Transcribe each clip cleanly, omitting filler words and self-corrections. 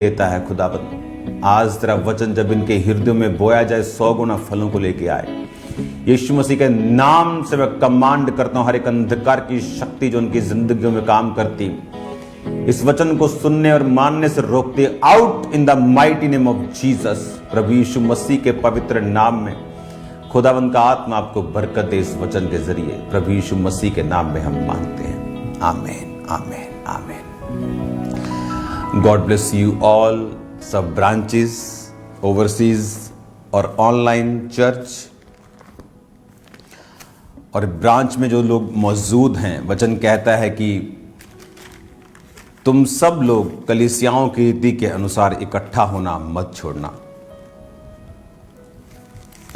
देता है खुदावंद। आज तेरा वचन जब इनके हृदयों में बोया जाए 100 गुना फलों को लेके आए। यीशु मसीह के नाम से मैं कमांड करता हूं, हर एक अंधकार की शक्ति जो उनकी जिंदगियों में काम करती, इस वचन को सुनने और मानने से रोकती, out in the mighty name of Jesus. प्रभु यीशु मसीह के पवित्र नाम में खुदावंद का आत्मा आपको बरकत दे। इस वचन के जरिए प्रभु यीशु मसीह के नाम में हम मांगते हैं, आमीन आमीन आमीन। God bless you all. सब ब्रांचेस ओवरसीज और ऑनलाइन चर्च और ब्रांच में जो लोग मौजूद हैं, वचन कहता है कि तुम सब लोग कलीसियाओं की रीति के अनुसार इकट्ठा होना मत छोड़ना।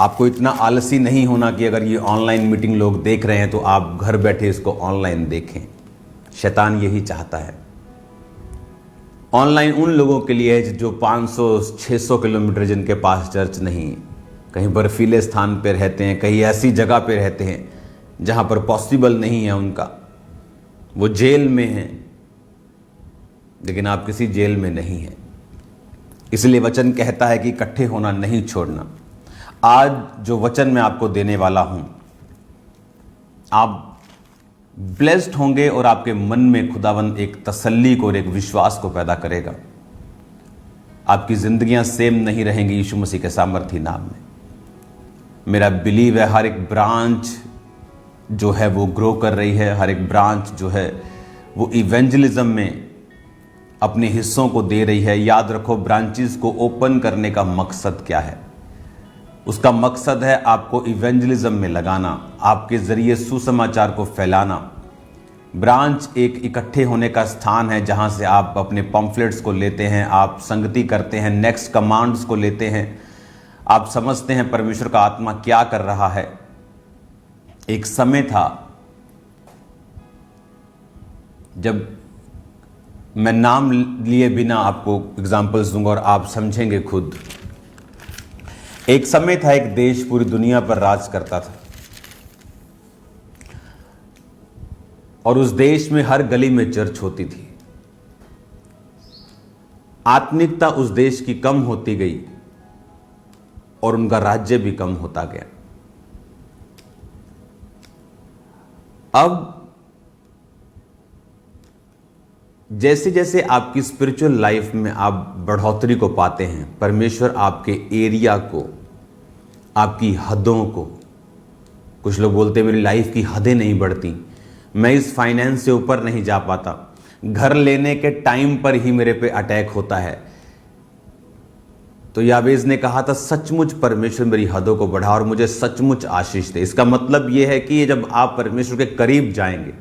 आपको इतना आलसी नहीं होना कि अगर ये ऑनलाइन मीटिंग लोग देख रहे हैं तो आप घर बैठे इसको ऑनलाइन देखें। शैतान यही चाहता है। ऑनलाइन उन लोगों के लिए है जो 500-600 किलोमीटर जिनके पास चर्च नहीं, कहीं बर्फीले स्थान पर रहते हैं, कहीं ऐसी जगह पे रहते हैं जहां पर पॉसिबल नहीं है उनका, वो जेल में हैं, लेकिन आप किसी जेल में नहीं हैं। इसलिए वचन कहता है कि इकट्ठे होना नहीं छोड़ना। आज जो वचन मैं आपको देने वाला हूं, आप ब्लेस्ड होंगे और आपके मन में खुदावंद एक तसल्ली को और एक विश्वास को पैदा करेगा। आपकी जिंदगियां सेम नहीं रहेंगी यीशु मसीह के सामर्थी नाम में। मेरा बिलीव है हर एक ब्रांच जो है वो ग्रो कर रही है, हर एक ब्रांच जो है वो इवेंजलिज्म में अपने हिस्सों को दे रही है। याद रखो, ब्रांचेस को ओपन करने का मकसद क्या है? उसका मकसद है आपको इवेंजलिज्म में लगाना, आपके जरिए सुसमाचार को फैलाना। ब्रांच एक इकट्ठे होने का स्थान है जहां से आप अपने पम्फलेट्स को लेते हैं, आप संगति करते हैं, नेक्स्ट कमांड्स को लेते हैं, आप समझते हैं परमेश्वर का आत्मा क्या कर रहा है। एक समय था जब, मैं नाम लिए बिना आपको एग्जाम्पल्स दूंगा और आप समझेंगे खुद। एक समय था, एक देश पूरी दुनिया पर राज करता था और उस देश में हर गली में चर्च होती थी। आत्मिकता उस देश की कम होती गई और उनका राज्य भी कम होता गया। अब जैसे जैसे आपकी स्पिरिचुअल लाइफ में आप बढ़ोतरी को पाते हैं, परमेश्वर आपके एरिया को, आपकी हदों को, कुछ लोग बोलते हैं मेरी लाइफ की हदें नहीं बढ़ती, मैं इस फाइनेंस से ऊपर नहीं जा पाता, घर लेने के टाइम पर ही मेरे पे अटैक होता है। तो याबेज ने कहा था, सचमुच परमेश्वर मेरी हदों को बढ़ा और मुझे सचमुच आशीष दे। इसका मतलब यह है कि जब आप परमेश्वर के करीब जाएंगे,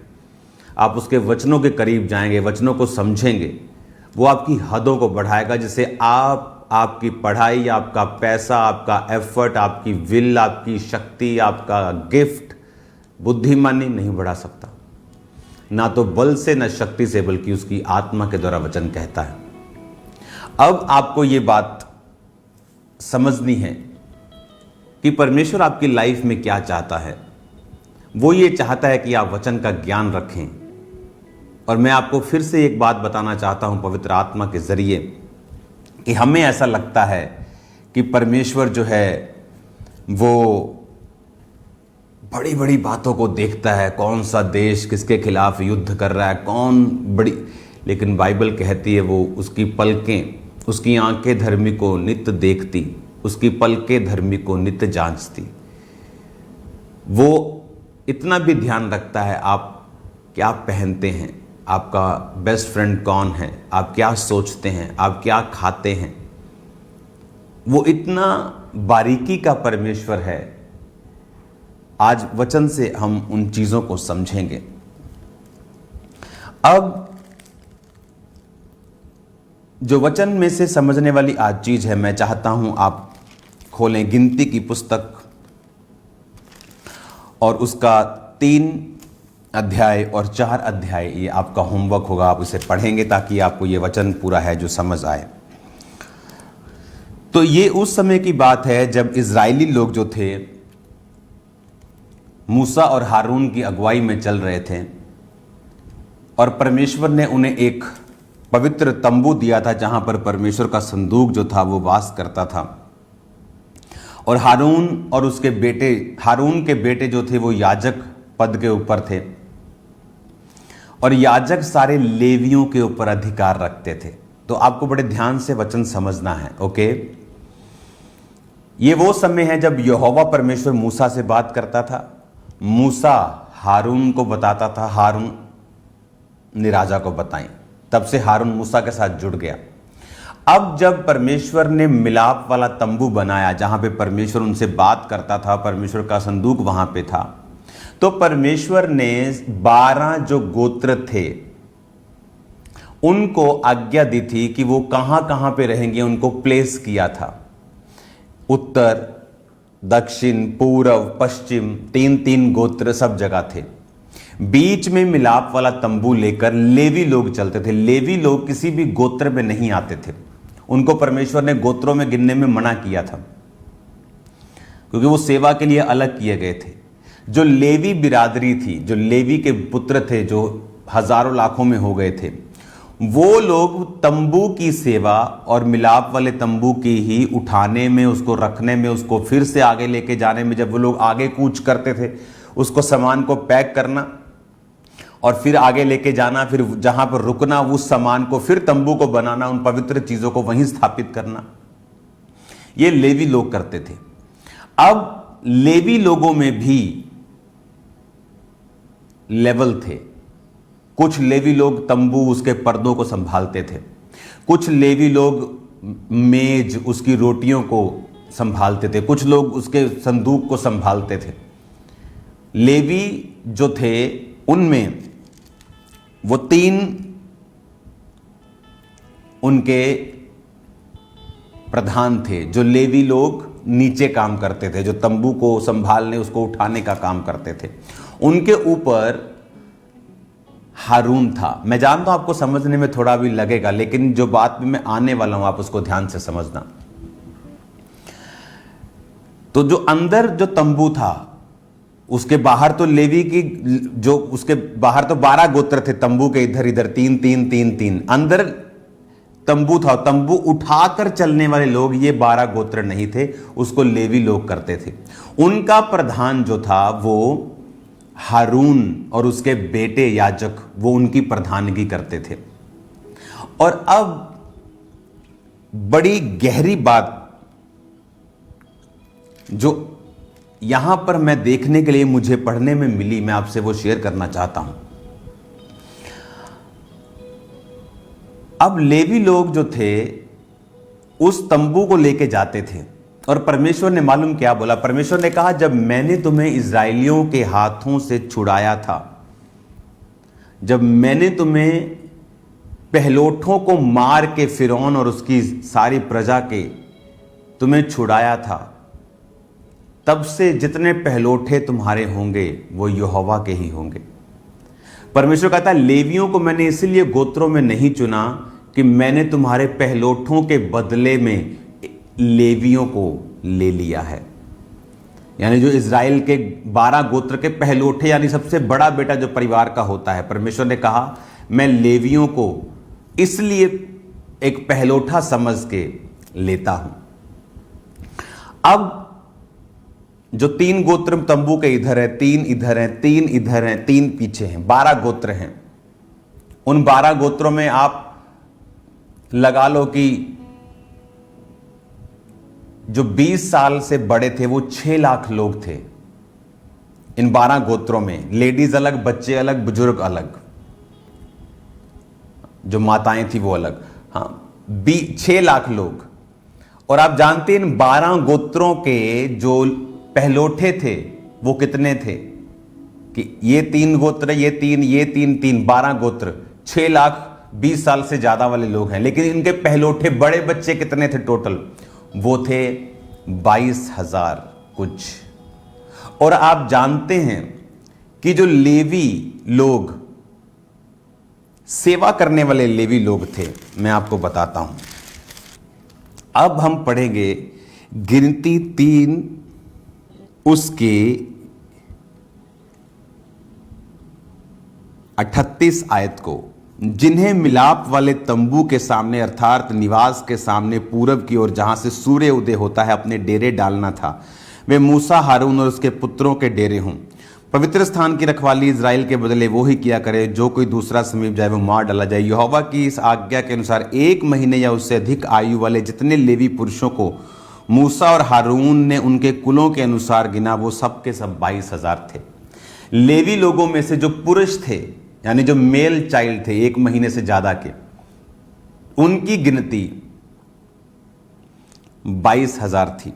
आप उसके वचनों के करीब जाएंगे, वचनों को समझेंगे, वो आपकी हदों को बढ़ाएगा, जिससे आपकी पढ़ाई, आपका पैसा, आपका एफर्ट, आपकी विल, आपकी शक्ति, आपका गिफ्ट, बुद्धिमानी नहीं बढ़ा सकता। ना तो बल से, ना शक्ति से, बल्कि उसकी आत्मा के द्वारा वचन कहता है। अब आपको ये बात समझनी है कि परमेश्वर आपकी लाइफ में क्या चाहता है। वो ये चाहता है कि आप वचन का ज्ञान रखें। और मैं आपको फिर से एक बात बताना चाहता हूं पवित्र आत्मा के जरिए कि हमें ऐसा लगता है कि परमेश्वर जो है वो बड़ी बड़ी बातों को देखता है, कौन सा देश किसके खिलाफ युद्ध कर रहा है, कौन बड़ी, लेकिन बाइबल कहती है वो उसकी पलकें, उसकी आंखें धर्मी को नित्य देखती, उसकी पलकें धर्मी को नित्य जांचती। वो इतना भी ध्यान रखता है आप क्या पहनते हैं, आपका बेस्ट फ्रेंड कौन है, आप क्या सोचते हैं, आप क्या खाते हैं। वो इतना बारीकी का परमेश्वर है। आज वचन से हम उन चीजों को समझेंगे। अब जो वचन में से समझने वाली आज चीज है, मैं चाहता हूं आप खोलें गिनती की पुस्तक और उसका 3 अध्याय और 4 अध्याय। ये आपका होमवर्क होगा, आप इसे पढ़ेंगे ताकि आपको ये वचन पूरा है जो समझ आए। तो ये उस समय की बात है जब इजरायली लोग जो थे मूसा और हारून की अगुवाई में चल रहे थे और परमेश्वर ने उन्हें एक पवित्र तंबू दिया था जहां पर परमेश्वर का संदूक जो था वो वास करता था। और हारून और उसके बेटे, हारून के बेटे जो थे वो याजक पद के ऊपर थे, और याजक सारे लेवियों के ऊपर अधिकार रखते थे। तो आपको बड़े ध्यान से वचन समझना है, ओके। ये वो समय है जब यहोवा परमेश्वर मूसा से बात करता था, मूसा हारून को बताता था, हारून ने राजा को बताई, तब से हारून मूसा के साथ जुड़ गया। अब जब परमेश्वर ने मिलाप वाला तंबू बनाया जहां पे परमेश्वर उनसे बात करता था, परमेश्वर का संदूक वहां पे था, तो परमेश्वर ने 12 जो गोत्र थे उनको आज्ञा दी थी कि वो कहां कहां पे रहेंगे, उनको प्लेस किया था। उत्तर, दक्षिण, पूर्व, पश्चिम, 3-3 गोत्र सब जगह थे। बीच में मिलाप वाला तंबू लेकर लेवी लोग चलते थे। लेवी लोग किसी भी गोत्र में नहीं आते थे, उनको परमेश्वर ने गोत्रों में गिनने में मना किया था, क्योंकि वो सेवा के लिए अलग किए गए थे। जो लेवी बिरादरी थी, जो लेवी के पुत्र थे, जो हजारों लाखों में हो गए थे, वो लोग तंबू की सेवा और मिलाप वाले तंबू की ही उठाने में, उसको रखने में, उसको फिर से आगे लेके जाने में, जब वो लोग आगे कूच करते थे, उसको सामान को पैक करना और फिर आगे लेके जाना, फिर जहां पर रुकना, उस सामान को फिर तंबू को बनाना, उन पवित्र चीजों को वहीं स्थापित करना, ये लेवी लोग करते थे। अब लेवी लोगों में भी लेवल थे। कुछ लेवी लोग तंबू, उसके पर्दों को संभालते थे, कुछ लेवी लोग मेज, उसकी रोटियों को संभालते थे, कुछ लोग उसके संदूक को संभालते थे। लेवी जो थे उनमें वो 3 उनके प्रधान थे, जो लेवी लोग नीचे काम करते थे, जो तंबू को संभालने, उसको उठाने का काम करते थे। उनके ऊपर हारून था। मैं जानता हूं आपको समझने में थोड़ा भी लगेगा, लेकिन जो बात में मैं आने वाला हूं आप उसको ध्यान से समझना। तो जो अंदर जो तंबू था, उसके बाहर तो लेवी की, जो उसके बाहर तो 12 गोत्र थे तंबू के, इधर इधर 3-3-3-3। अंदर तंबू था, तंबू उठाकर चलने वाले लोग ये 12 गोत्र नहीं थे, उसको लेवी लोग करते थे। उनका प्रधान जो था वो हारून और उसके बेटे याजक, वो उनकी प्रधानगी करते थे। और अब बड़ी गहरी बात जो यहां पर मैं देखने के लिए मुझे पढ़ने में मिली, मैं आपसे वो शेयर करना चाहता हूं। अब लेवी लोग जो थे उस तंबू को लेके जाते थे, और परमेश्वर ने मालूम क्या बोला? परमेश्वर ने कहा, जब मैंने तुम्हें इस्राएलियों के हाथों से छुड़ाया था, जब मैंने तुम्हें पहलोठों को मार के फिरौन और उसकी सारी प्रजा के तुम्हें छुड़ाया था, तब से जितने पहलोठे तुम्हारे होंगे वो यहोवा के ही होंगे। परमेश्वर कहता है, लेवियों को मैंने इसलिए गोत्रों में नहीं चुना कि मैंने तुम्हारे पहलोठों के बदले में लेवियों को ले लिया है। यानी जो इज़राइल के 12 गोत्र के पहलोठे, यानी सबसे बड़ा बेटा जो परिवार का होता है, परमेश्वर ने कहा मैं लेवियों को इसलिए एक पहलोठा समझ के लेता हूं। अब जो 3 गोत्र तंबू के इधर है, 3 इधर हैं, 3 इधर हैं, 3 पीछे हैं, 12 गोत्र हैं। उन 12 गोत्रों में आप लगा लो कि जो 20 साल से बड़े थे वो 6 लाख लोग थे इन 12 गोत्रों में। लेडीज अलग, बच्चे अलग, बुजुर्ग अलग, जो माताएं थी वो अलग। हाँ, 6 लाख लोग। और आप जानते हैं इन 12 गोत्रों के जो पहलोठे थे वो कितने थे? कि ये 3 गोत्र, ये 3, ये 3, 3, 12 गोत्र, 6 लाख 20 साल से ज्यादा वाले लोग हैं। लेकिन इनके पहलोठे बड़े बच्चे कितने थे टोटल? वो थे 22,000 कुछ। और आप जानते हैं कि जो लेवी लोग, सेवा करने वाले लेवी लोग थे, मैं आपको बताता हूं। अब हम पढ़ेंगे गिनती 3 उसके 38 आयत को। जिन्हें मिलाप वाले तंबू के सामने अर्थात निवास के सामने पूरब की ओर जहां से सूर्य उदय होता है अपने डेरे डालना था, वे मूसा, हारून और उसके पुत्रों के डेरे हों। पवित्र स्थान की रखवाली इजराइल के बदले वो ही किया करे, जो कोई दूसरा समीप जाए वो मार डाला जाए। यहोवा की इस आज्ञा के अनुसार 1 महीने या उससे अधिक आयु वाले जितने लेवी पुरुषों को मूसा और हारून ने उनके कुलों के अनुसार गिना, वो सब के सब 22,000 थे। लेवी लोगों में से जो पुरुष थे, यानी जो मेल चाइल्ड थे 1 महीने से ज्यादा के, उनकी गिनती 22,000 थी।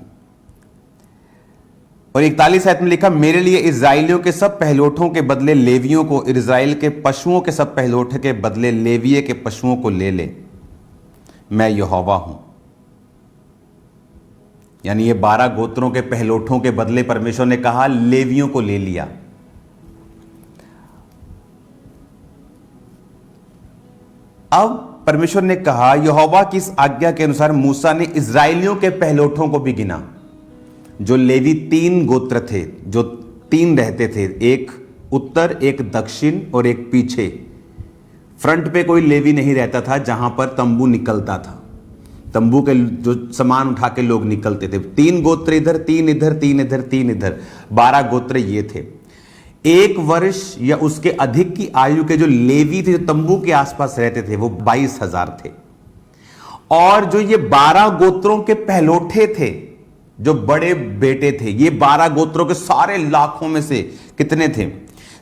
और 41 आयत में लिखा, मेरे लिए इजराइलियों के सब पहलोठों के बदले लेवियों को, इजराइल के पशुओं के सब पहलोठे के बदले लेविये के पशुओं को ले ले, मैं यहोवा हूं। यानी ये 12 गोत्रों के पहलोठों के बदले परमेश्वर ने कहा लेवियों को ले लिया। अब परमेश्वर ने कहा, यहोवा की इस आज्ञा के अनुसार मूसा ने इजराइलियों के पहलोठों को भी गिना। जो लेवी 3 गोत्र थे, जो 3 रहते थे, एक उत्तर, एक दक्षिण और एक पीछे। फ्रंट पे कोई लेवी नहीं रहता था जहां पर तंबू निकलता था। तंबू के जो सामान उठा के लोग निकलते थे। 3 गोत्र इधर, 3 इधर, 3 इधर, 3 इधर, 12 गोत्र ये थे। 1 वर्ष या उसके अधिक की आयु के जो लेवी थे, जो तंबू के आसपास रहते थे, वो 22,000 थे। और जो ये 12 गोत्रों के पहलोठे थे, जो बड़े बेटे थे, ये 12 गोत्रों के सारे लाखों में से कितने थे?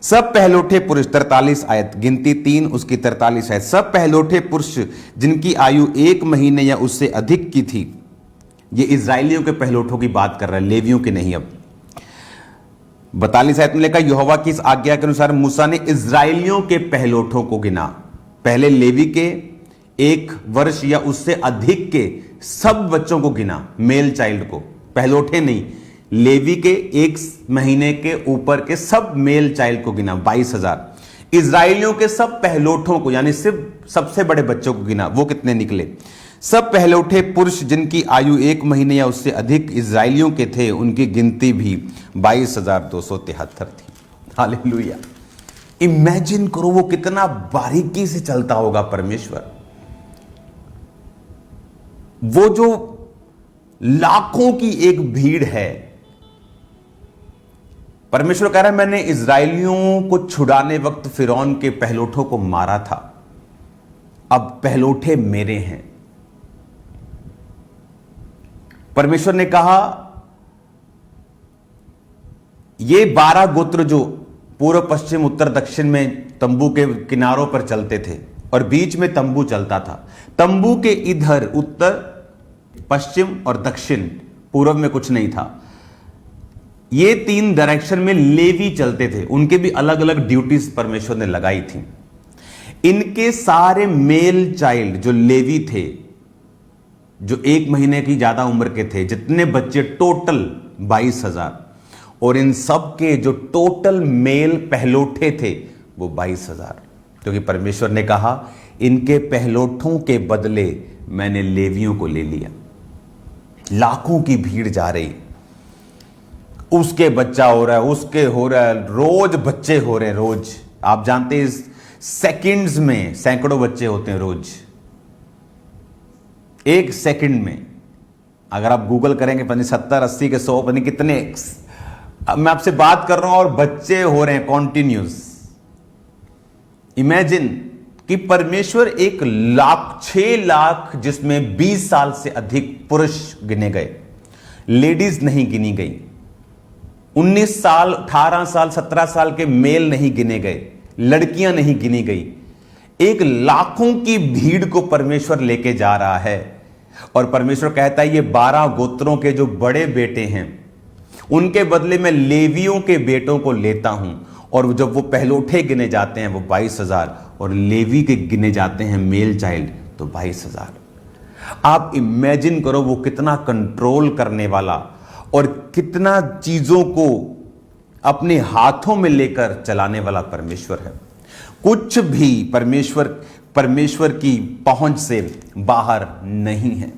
सब पहलोठे पुरुष, 43 आयत, गिनती 3 उसकी 43 आयत। सब पहलोठे पुरुष जिनकी आयु 1 महीने या उससे अधिक की थी। ये इजराइलियों के पहलोठों की बात कर रहा है, लेवियों की नहीं। अब 42 आयत में लिखा, यहोवा की इस आज्ञा के अनुसार मूसा ने इजराइलियों के पहलोठों को गिना। पहले लेवी के 1 वर्ष या उससे अधिक के सब बच्चों को गिना, मेल चाइल्ड को, पहलोठे नहीं। लेवी के 1 महीने के ऊपर के सब मेल चाइल्ड को गिना, 22,000। इजराइलियों के सब पहलोठों को, यानी सिर्फ सबसे बड़े बच्चों को गिना, वो कितने निकले? सब पहलोठे पुरुष जिनकी आयु 1 महीने या उससे अधिक इजराइलियों के थे, उनकी गिनती भी 22,273 थी। हालेलुया। इमेजिन करो वो कितना बारीकी से चलता होगा परमेश्वर। वो जो लाखों की एक भीड़ है, परमेश्वर कह रहा है मैंने इजराइलियों को छुड़ाने वक्त फिरौन के पहलोठों को मारा था, अब पहलोठे मेरे हैं। परमेश्वर ने कहा ये 12 गोत्र जो पूर्व, पश्चिम, उत्तर, दक्षिण में तंबू के किनारों पर चलते थे और बीच में तंबू चलता था। तंबू के इधर उत्तर, पश्चिम और दक्षिण, पूर्व में कुछ नहीं था। ये 3 डायरेक्शन में लेवी चलते थे, उनके भी अलग अलग ड्यूटीज परमेश्वर ने लगाई थी। इनके सारे मेल चाइल्ड जो लेवी थे, जो 1 महीने की ज्यादा उम्र के थे, जितने बच्चे टोटल 22,000, और इन सब के जो टोटल मेल पहलोठे थे वो 22,000, क्योंकि परमेश्वर ने कहा इनके पहलोठों के बदले मैंने लेवियों को ले लिया। लाखों की भीड़ जा रही, उसके बच्चा हो रहा है, उसके हो रहा है, रोज बच्चे हो रहे हैं, रोज। आप जानते हैं सेकंड्स में सैकड़ों बच्चे होते हैं रोज। 1 सेकंड में अगर आप गूगल करेंगे 70, 80 के 100, पता नहीं कितने, मैं आपसे बात कर रहा हूं और बच्चे हो रहे हैं कॉन्टिन्यूस। इमेजिन कि परमेश्वर 1 लाख, 6 लाख, जिसमें 20 साल से अधिक पुरुष गिने गए, लेडीज नहीं गिनी गई। 19 साल, 18 साल, 17 साल के मेल नहीं गिने गए, लड़कियां नहीं गिनी गई। 1 लाखों की भीड़ को परमेश्वर लेके जा रहा है। और परमेश्वर कहता है ये 12 गोत्रों के जो बड़े बेटे हैं, उनके बदले मैं लेवियों के बेटों को लेता हूं। और जब वो पहलोठे गिने जाते हैं वो 22,000, और लेवी के गिने जाते हैं मेल चाइल्ड तो 22,000। आप इमेजिन करो वो कितना कंट्रोल करने वाला और कितना चीजों को अपने हाथों में लेकर चलाने वाला परमेश्वर है। कुछ भी परमेश्वर की पहुंच से बाहर नहीं है।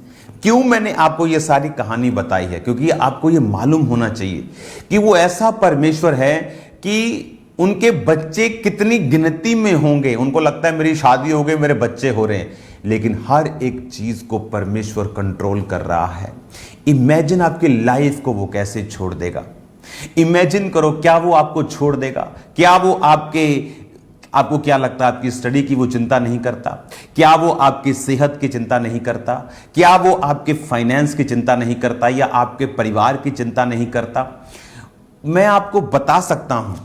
क्यों मैंने आपको यह सारी कहानी बताई है? क्योंकि आपको यह मालूम होना चाहिए कि वो ऐसा परमेश्वर है कि उनके बच्चे कितनी गिनती में होंगे, उनको लगता है मेरी शादी हो गई, मेरे बच्चे हो रहे हैं, लेकिन हर एक चीज को परमेश्वर कंट्रोल कर रहा है। इमेजिन आपकी लाइफ को वो कैसे छोड़ देगा। इमेजिन करो, क्या वो आपको छोड़ देगा? क्या वो आपको क्या लगता है, आपकी स्टडी की वो चिंता नहीं करता? क्या वो आपकी सेहत की चिंता नहीं करता? क्या वो आपके फाइनेंस की चिंता नहीं करता, या आपके परिवार की चिंता नहीं करता? मैं आपको बता सकता हूं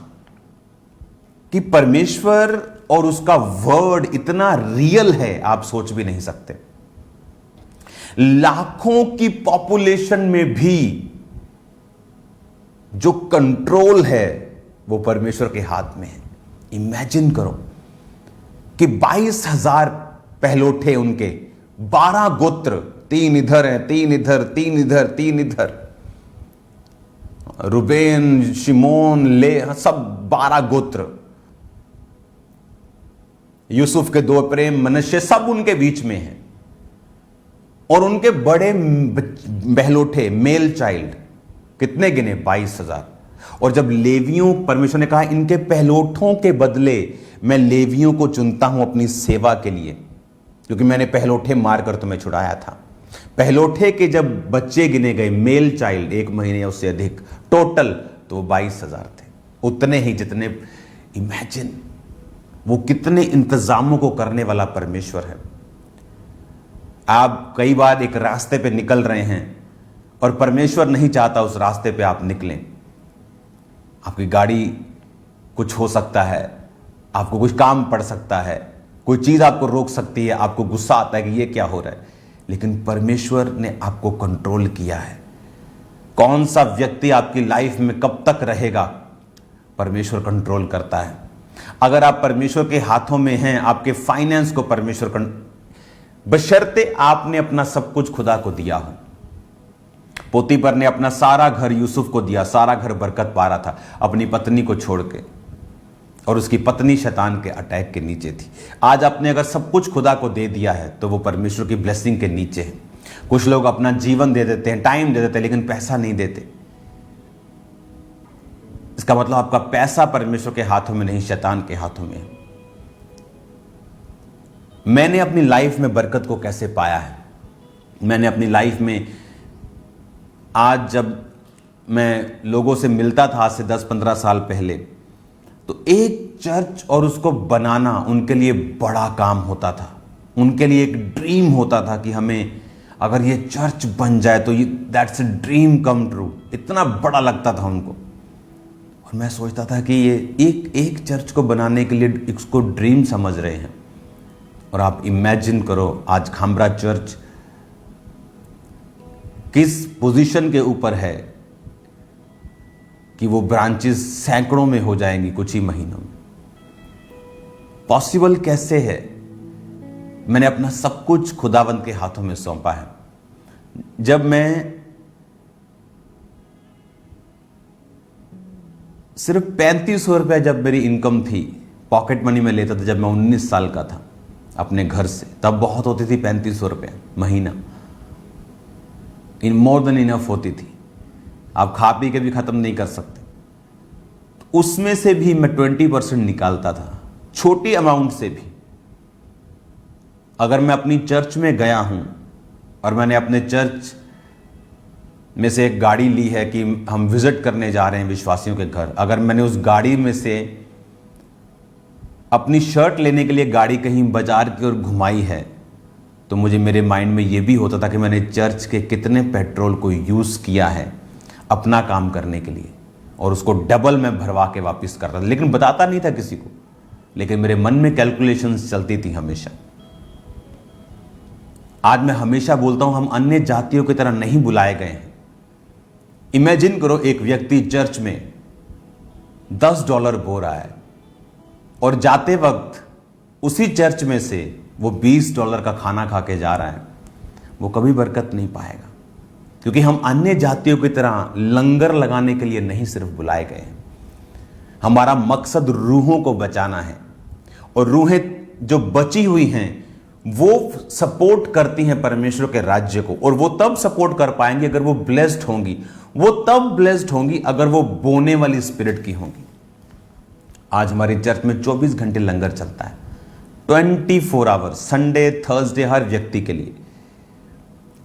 कि परमेश्वर और उसका वर्ड इतना रियल है, आप सोच भी नहीं सकते। लाखों की पॉपुलेशन में भी जो कंट्रोल है वो परमेश्वर के हाथ में है। इमेजिन करो कि 22,000 पहलोठे, उनके 12 गोत्र, 3 इधर हैं, 3 इधर, 3 इधर, 3 इधर, रुबेन, शिमोन, ले, सब 12 गोत्र, यूसुफ के 2 प्रेम, मनश्शे, सब उनके बीच में हैं। और उनके बड़े बहलोठे, मेल चाइल्ड कितने गिने? 22,000। और जब लेवियों, परमेश्वर ने कहा इनके पहलोठों के बदले मैं लेवियों को चुनता हूं अपनी सेवा के लिए, क्योंकि मैंने पहलोठे मारकर तुम्हें छुड़ाया था। पहलोठे के जब बच्चे गिने गए, मेल चाइल्ड 1 महीने या उससे अधिक टोटल, तो वो 22,000 थे, उतने ही जितने। इमेजिन वो कितने इंतजामों को करने वाला परमेश्वर है। आप कई बार एक रास्ते पे निकल रहे हैं और परमेश्वर नहीं चाहता उस रास्ते पे आप निकलें। आपकी गाड़ी कुछ हो सकता है, आपको कुछ काम पड़ सकता है, कोई चीज आपको रोक सकती है, आपको गुस्सा आता है कि ये क्या हो रहा है, लेकिन परमेश्वर ने आपको कंट्रोल किया है। कौन सा व्यक्ति आपकी लाइफ में कब तक रहेगा, परमेश्वर कंट्रोल करता है। अगर आप परमेश्वर के हाथों में हैं, आपके फाइनेंस को परमेश्वर बशर्ते आपने अपना सब कुछ खुदा को दिया हो। पोतीपर ने अपना सारा घर यूसुफ को दिया, सारा घर बरकत पा रहा था अपनी पत्नी को छोड़ के, और उसकी पत्नी शैतान के अटैक के नीचे थी। आज आपने अगर सब कुछ खुदा को दे दिया है तो वो परमेश्वर की ब्लेसिंग के नीचे है। कुछ लोग अपना जीवन दे देते हैं, टाइम दे देते हैं, लेकिन पैसा नहीं देते। इसका मतलब आपका पैसा परमेश्वर के हाथों में नहीं, शैतान के हाथों में है। मैंने अपनी लाइफ में बरकत को कैसे पाया है? मैंने अपनी लाइफ में, आज जब मैं लोगों से मिलता था, आज से 10-15 साल पहले, तो एक चर्च और उसको बनाना उनके लिए बड़ा काम होता था। उनके लिए एक ड्रीम होता था कि हमें अगर ये चर्च बन जाए तो that's a dream come true. इतना बड़ा लगता था उनको। और मैं सोचता था कि ये एक चर्च को बनाने के लिए इसको ड्रीम समझ रहे हैं। और आप इमेजिन करो, आज खामरा चर्च किस पोजीशन के ऊपर है कि वो ब्रांचेस सैकड़ों में हो जाएंगी कुछ ही महीनों में। पॉसिबल कैसे है? मैंने अपना सब कुछ खुदावंद के हाथों में सौंपा है। जब मैं सिर्फ 3500 रुपये जब मेरी इनकम थी, पॉकेट मनी में लेता था, जब मैं 19 साल का था अपने घर से, तब बहुत होती थी 3500 रुपये महीना, इन मोर देन इनफ होती थी। आप खा पी के भी खत्म नहीं कर सकते। तो उसमें से भी मैं 20% निकालता था, छोटी अमाउंट से भी। अगर मैं अपनी चर्च में गया हूं और मैंने अपने चर्च में से एक गाड़ी ली है कि हम विजिट करने जा रहे हैं विश्वासियों के घर, अगर मैंने उस गाड़ी में से अपनी शर्ट लेने के लिए गाड़ी कहीं बाजार की ओर घुमाई है, तो मुझे मेरे माइंड में यह भी होता था कि मैंने चर्च के कितने पेट्रोल को यूज़ किया है अपना काम करने के लिए, और उसको डबल में भरवा के वापस कर रहा था। लेकिन बताता नहीं था किसी को, लेकिन मेरे मन में कैलकुलेशंस चलती थी हमेशा। आज मैं हमेशा बोलता हूं, हम अन्य जातियों की तरह नहीं बुलाए गए हैं। इमेजिन करो, एक व्यक्ति चर्च में $10 बो रहा है और जाते वक्त उसी चर्च में से वो $20 का खाना खा के जा रहा है। वो कभी बरकत नहीं पाएगा, क्योंकि हम अन्य जातियों की तरह लंगर लगाने के लिए नहीं सिर्फ बुलाए गए हैं। हमारा मकसद रूहों को बचाना है, और रूहें जो बची हुई हैं वो सपोर्ट करती हैं परमेश्वर के राज्य को, और वो तब सपोर्ट कर पाएंगी अगर वो ब्लेस्ड होंगी। वो तब ब्लेस्ड होंगी अगर वो बोने वाली स्पिरिट की होंगी। आज हमारी चर्च में 24 घंटे लंगर चलता है, 24 आवर, संडे थर्सडे, हर व्यक्ति के लिए।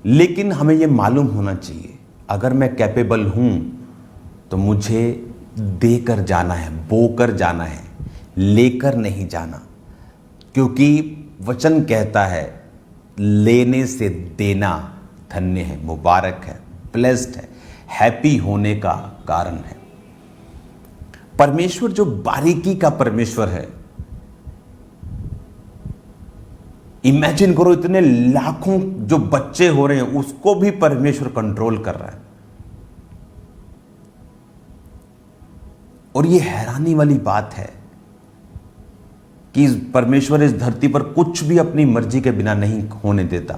लेकिन हमें यह मालूम होना चाहिए, अगर मैं कैपेबल हूं तो मुझे देकर जाना है, बोकर जाना है, लेकर नहीं जाना। क्योंकि वचन कहता है लेने से देना धन्य है, मुबारक है, ब्लेस्ड है, हैप्पी होने का कारण है। परमेश्वर जो बारीकी का परमेश्वर है, इमेजिन करो, इतने लाखों जो बच्चे हो रहे हैं उसको भी परमेश्वर कंट्रोल कर रहा है। और यह हैरानी वाली बात है कि परमेश्वर इस धरती पर कुछ भी अपनी मर्जी के बिना नहीं होने देता।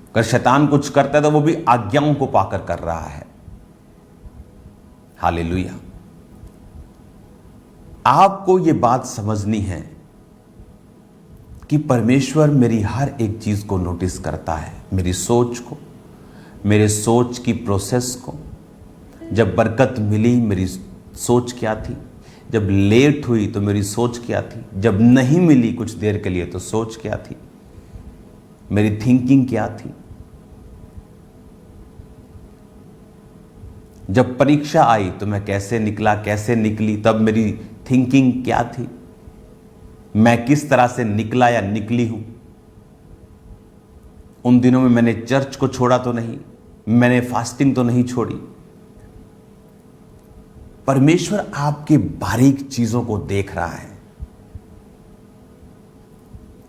अगर शैतान कुछ करता है तो वो भी आज्ञाओं को पाकर कर रहा है। हालेलुया। आपको यह बात समझनी है कि परमेश्वर मेरी हर एक चीज को नोटिस करता है, मेरी सोच को, मेरे सोच की प्रोसेस को। जब बरकत मिली मेरी सोच क्या थी, जब लेट हुई तो मेरी सोच क्या थी, जब नहीं मिली कुछ देर के लिए तो सोच क्या थी, मेरी थिंकिंग क्या थी। जब परीक्षा आई तो मैं कैसे निकला, कैसे निकली, तब मेरी थिंकिंग क्या थी, मैं किस तरह से निकला या निकली हूं। उन दिनों में मैंने चर्च को छोड़ा तो नहीं, मैंने फास्टिंग तो नहीं छोड़ी। परमेश्वर आपकी बारीक चीजों को देख रहा है।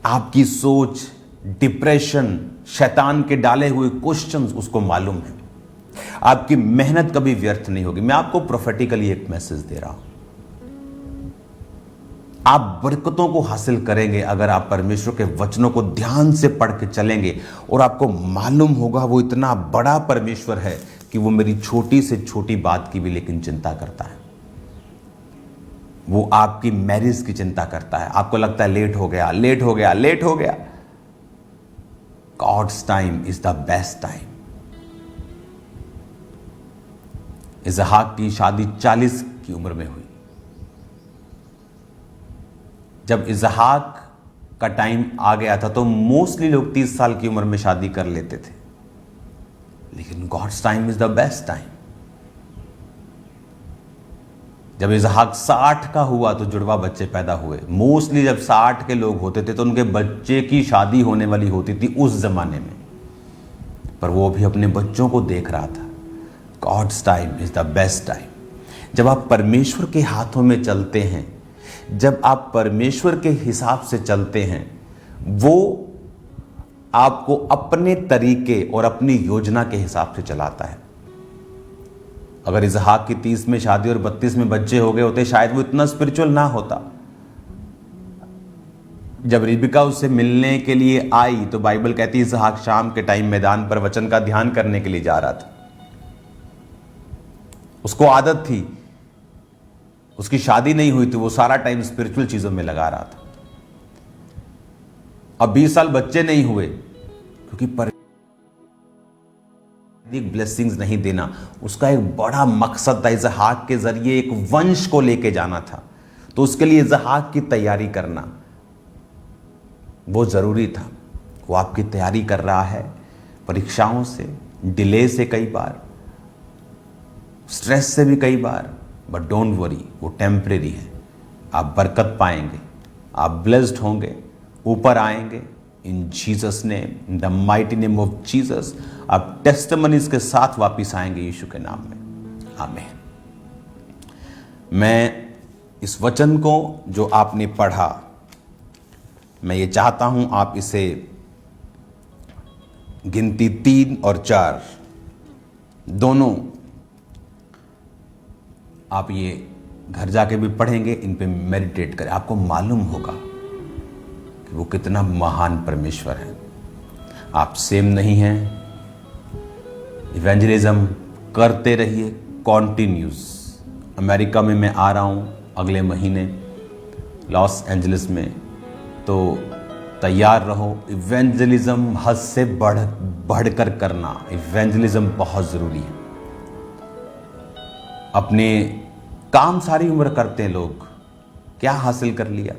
आपकी सोच, डिप्रेशन, शैतान के डाले हुए क्वेश्चंस उसको मालूम है। आपकी मेहनत कभी व्यर्थ नहीं होगी। मैं आपको प्रोफेटिकली एक मैसेज दे रहा हूं। आप बरकतों को हासिल करेंगे अगर आप परमेश्वर के वचनों को ध्यान से पढ़ के चलेंगे, और आपको मालूम होगा वो इतना बड़ा परमेश्वर है कि वो मेरी छोटी से छोटी बात की भी लेकिन चिंता करता है। वो आपकी मैरिज की चिंता करता है। आपको लगता है लेट हो गया, लेट हो गया, लेट हो गया। God's time is the best time. इसहाक की शादी 40 की उम्र में हुई। जब इसहाक का टाइम आ गया था तो मोस्टली लोग 30 साल की उम्र में शादी कर लेते थे, लेकिन God's time is the best time. जब इसहाक 60 का हुआ तो जुड़वा बच्चे पैदा हुए। मोस्टली जब 60 के लोग होते थे तो उनके बच्चे की शादी होने वाली होती थी उस जमाने में, पर वो भी अपने बच्चों को देख रहा था। God's time is the best time. जब आप परमेश्वर के हाथों में चलते हैं, जब आप परमेश्वर के हिसाब से चलते हैं, वो आपको अपने तरीके और अपनी योजना के हिसाब से चलाता है। अगर इसहाक की 30 में शादी और 32 में बच्चे हो गए होते, शायद वो इतना स्पिरिचुअल ना होता। जब रिबका उससे मिलने के लिए आई तो बाइबल कहती है इसहाक शाम के टाइम मैदान पर वचन का ध्यान करने के लिए जा रहा था। उसको आदत थी, उसकी शादी नहीं हुई थी, वो सारा टाइम स्पिरिचुअल चीजों में लगा रहा था। अब 20 साल बच्चे नहीं हुए क्योंकि ब्लेसिंग्स नहीं देना उसका एक बड़ा मकसद था। इसहाक के जरिए एक वंश को लेके जाना था, तो उसके लिए इसहाक की तैयारी करना वो जरूरी था। वो आपकी तैयारी कर रहा है परीक्षाओं से, डिले से, कई बार स्ट्रेस से भी कई बार, बट डोंट वरी, वो टेम्परेरी है। आप बरकत पाएंगे, आप ब्लेस्ड होंगे, ऊपर आएंगे इन Jesus name, in the mighty name of Jesus. आप टेस्टिमनीज के साथ वापिस आएंगे यीशु के नाम में। आमीन। मैं इस वचन को जो आपने पढ़ा, मैं ये चाहता हूं आप इसे गिनती 3 और 4 दोनों आप ये घर जाके भी पढ़ेंगे, इन पे मेडिटेट करें। आपको मालूम होगा कि वो कितना महान परमेश्वर है। आप सेम नहीं हैं। इवेंजलिज्म करते रहिए कॉन्टिन्यूस। अमेरिका में मैं आ रहा हूँ अगले महीने लॉस एंजलिस में, तो तैयार रहो। इवेंजलिज्म हद से बढ़कर करना, इवेंजलिज्म बहुत ज़रूरी है। अपने काम सारी उम्र करते हैं लोग, क्या हासिल कर लिया?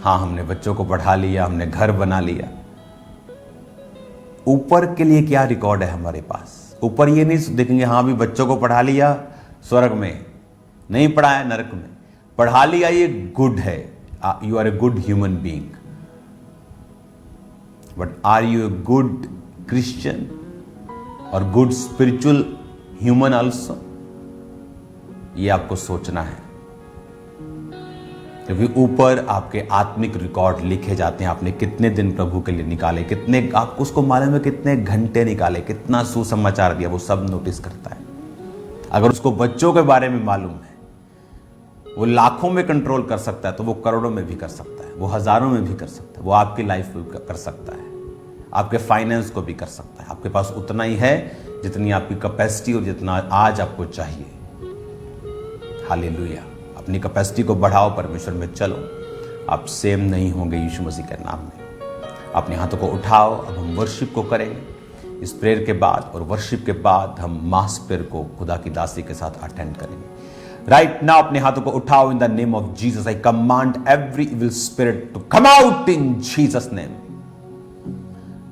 हाँ, हमने बच्चों को पढ़ा लिया, हमने घर बना लिया। ऊपर के लिए क्या रिकॉर्ड है हमारे पास? ऊपर ये नहीं देखेंगे हाँ भी बच्चों को पढ़ा लिया स्वर्ग में, नहीं पढ़ाया नरक में। पढ़ा लिया ये गुड है, you are a good human being, but are you a good Christian और गुड स्पिरिचुअल ह्यूमन ऑल्सो? ये आपको सोचना है, क्योंकि ऊपर आपके आत्मिक रिकॉर्ड लिखे जाते हैं। आपने कितने दिन प्रभु के लिए निकाले, कितने, आपको उसको मालूम है कितने घंटे निकाले, कितना सुसमाचार दिया, वो सब नोटिस करता है। अगर उसको बच्चों के बारे में मालूम है, वो लाखों में कंट्रोल कर सकता है, तो वो करोड़ों में भी कर सकता है, वो हजारों में भी कर सकता है, वो आपकी लाइफ में कर सकता है, आपके फाइनेंस को भी कर सकता है। आपके पास उतना ही है जितनी आपकी कैपेसिटी और जितना आज आपको चाहिए। हालेलुया। अपनी कैपेसिटी को बढ़ाओ, परमेश्वर में चलो, आप सेम नहीं होंगे यीशु मसीह के नाम में। अपने हाथों को उठाओ। अब हम वर्शिप को करेंगे इस प्रेयर के बाद, और वर्शिप के बाद हम मास प्रेयर को खुदा की दासी के साथ अटेंड करेंगे। राइट नाउ अपने हाथों को उठाओ। In the name of Jesus I command every evil spirit to come out in Jesus name.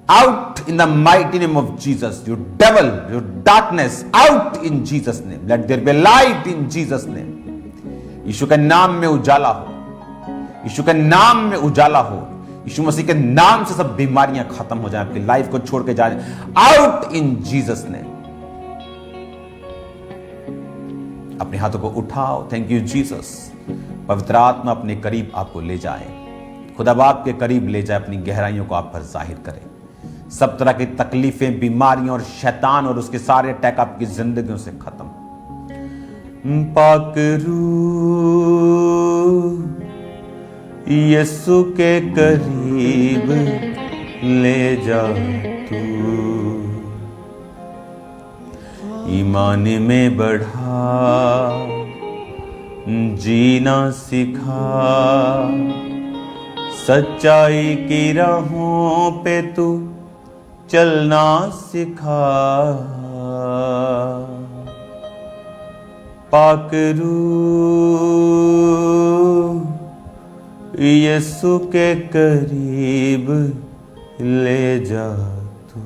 Out in the mighty name of Jesus, you devil, you darkness, out in Jesus name. Let there be light in Jesus name. यीशु के नाम में उजाला हो, यीशु के नाम में उजाला हो। यीशु मसीह के नाम से सब बीमारियां खत्म हो जाएं, आपकी लाइफ को छोड़ के जाए। Out in Jesus name. अपने हाथों को उठाओ। Thank you Jesus. पवित्र आत्मा अपने करीब आपको ले जाए, खुदा बाप के करीब ले जाए, अपनी गहराइयों को आप पर जाहिर करे। सब तरह की तकलीफें, बीमारियां और शैतान और उसके सारे अटैक आपकी जिंदगियों से खत्म। पाक रूह यीशु के करीब ले जा तू, ईमान में बढ़ा, जीना सिखा, सच्चाई की राहों पे तू चलना सिखा। पाक रूह यीशु के करीब ले जा तू।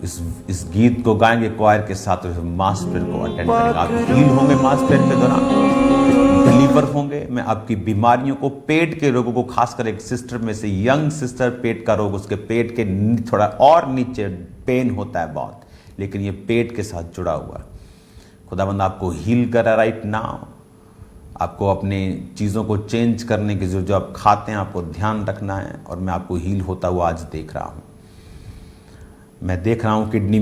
इस गीत को गाएंगे क्वायर के साथ, मास प्रेयर को अटेंड करेंगे। आप हील होंगे मास प्रेयर के दौरान, डिलीवर होंगे। मैं आपकी बीमारियों को, पेट के रोगों को, खासकर एक सिस्टर में से, यंग सिस्टर, पेट का रोग, उसके पेट के थोड़ा और नीचे पेन होता है बहुत, लेकिन ये पेट के साथ जुड़ा हुआ। खुदाबंद आपको हील कर रहा है राइट नाउ। आपको अपने चीज़ों को चेंज करने की जो आप खाते हैं आपको ध्यान रखना है, और मैं आपको हील होता हुआ आज देख रहा हूँ। मैं देख रहा हूँ किडनी